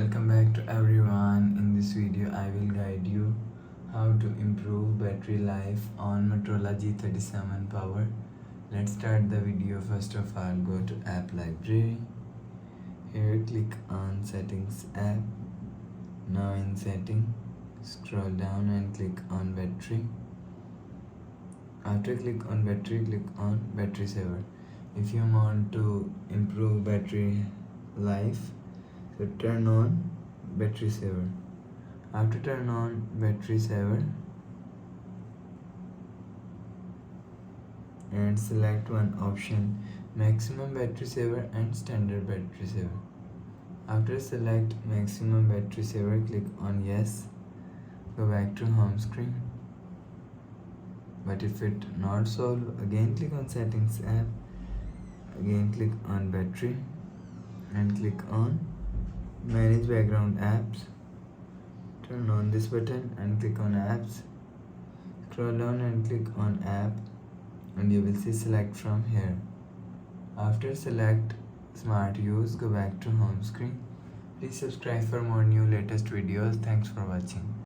Welcome back to everyone. In this video I will guide you how to improve battery life on Motorola G37 power. Let's start the video. First of all, go to app library. Here click on settings app. Now in setting, scroll down and click on battery. After click on battery, click on battery saver. If you want to improve battery life, so turn on battery saver. After turn on battery saver and select one option, maximum battery saver and standard battery saver. After select maximum battery saver, click on yes. Go back to home screen. But if it not solved, again click on settings app. Again click on battery and click on manage background apps. Turn on this button and click on apps. Scroll down and click on app and you will see select from here. After select smart use, go back to home screen. Please subscribe for more new latest videos. Thanks for watching.